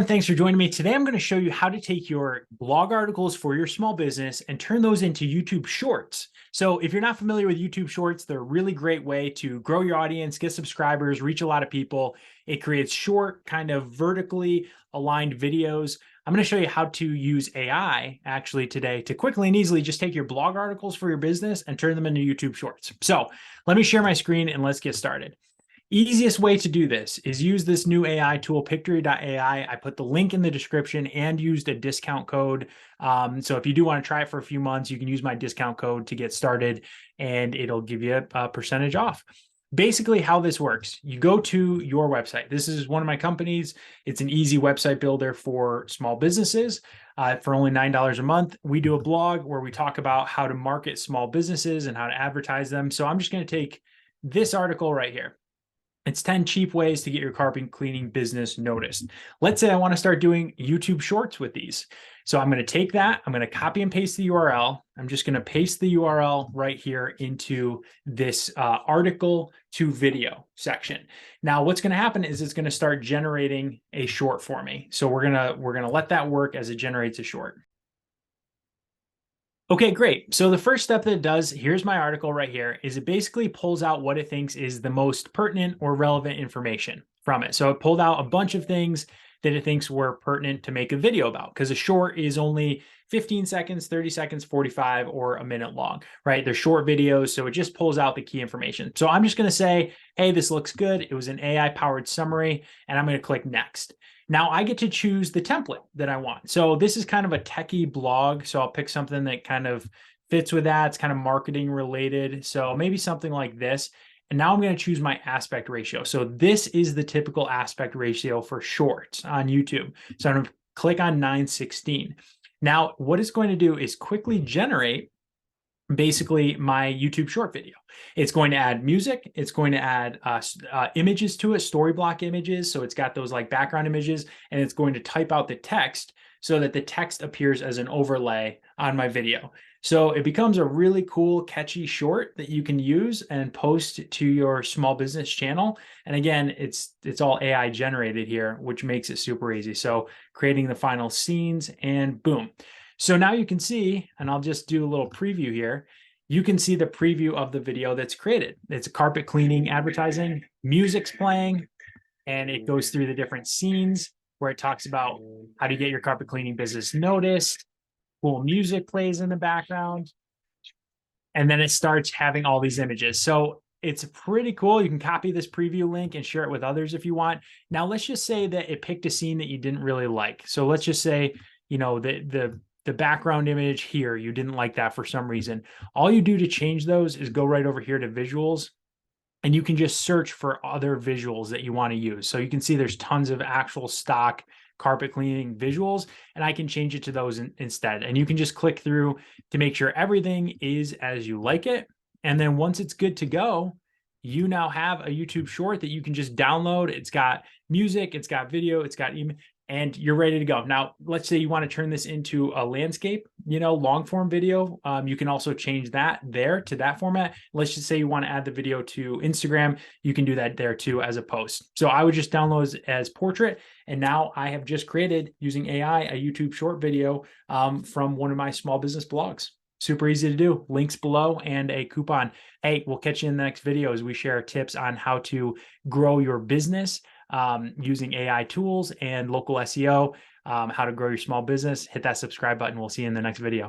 thanks for joining me. Today, I'm going to show you how to take your blog articles for your small business and turn those into YouTube Shorts. So if you're not familiar with YouTube Shorts, they're a really great way to grow your audience, get subscribers, reach a lot of people. It creates short, kind of vertically aligned videos. I'm going to show you how to use AI actually today to quickly and easily just take your blog articles for your business and turn them into YouTube Shorts. So let me share my screen and let's get started. Easiest way to do this is use this new AI tool, Pictory.ai. I put the link in the description and used a discount code. So if you do want to try it for a few months, you can use my discount code to get started and it'll give you a percentage off. Basically how this works, you go to your website. This is one of my companies. It's an easy website builder for small businesses. For only $9 a month, we do a blog where we talk about how to market small businesses and how to advertise them. So I'm just going to take this article right here. It's 10 cheap ways to get your carpet cleaning business noticed. Let's say I want to start doing YouTube Shorts with these. So I'm going to take that. I'm going to copy and paste the URL. I'm just going to paste the URL right here into this article to video section. Now, what's going to happen is it's going to start generating a short for me. So we're going to let that work as it generates a short. Okay, great. So the first step that it does, here's my article right here, is it basically pulls out what it thinks is the most pertinent or relevant information from it. So it pulled out a bunch of things that it thinks were pertinent to make a video about, because a short is only 15 seconds, 30 seconds, 45, or a minute long, right? They're short videos, so it just pulls out the key information. So I'm just going to say, hey, this looks good. It was an AI-powered summary, and I'm going to click next. Now I get to choose the template that I want. So this is kind of a techie blog. So I'll pick something that kind of fits with that. It's kind of marketing related. So maybe something like this. And now I'm going to choose my aspect ratio. So this is the typical aspect ratio for shorts on YouTube. So I'm going to click on 9:16. Now what it's going to do is quickly generate basically my YouTube short video. It's going to add music. It's going to add images to it, story block images. So it's got those like background images, and it's going to type out the text so that the text appears as an overlay on my video. So it becomes a really cool, catchy short that you can use and post to your small business channel. And again, it's all AI generated here, which makes it super easy. So creating the final scenes and boom. So now you can see, and I'll just do a little preview here. You can see the preview of the video that's created. It's carpet cleaning advertising, music's playing, and it goes through the different scenes where it talks about how to get your carpet cleaning business noticed. Cool music plays in the background. And then it starts having all these images. So it's pretty cool. You can copy this preview link and share it with others if you want. Now, let's just say that it picked a scene that you didn't really like. So let's just say, you know, the background image here, you didn't like that for some reason. All you do to change those is go right over here to visuals, and you can just search for other visuals that you want to use. So you can see there's tons of actual stock carpet cleaning visuals, and I can change it to those instead. And you can just click through to make sure everything is as you like it. And then once it's good to go, you now have a YouTube short that you can just download. It's got music, it's got video, it's got email, and you're ready to go. Now, let's say you want to turn this into a landscape, long form video. You can also change that there to that format. Let's just say you want to add the video to Instagram. You can do that there too as a post. So I would just download it as portrait. And now I have just created, using AI, a YouTube short video from one of my small business blogs. Super easy to do. Links below and a coupon. Hey, we'll catch you in the next video as we share tips on how to grow your business using AI tools and local SEO, how to grow your small business. Hit that subscribe button. We'll see you in the next video.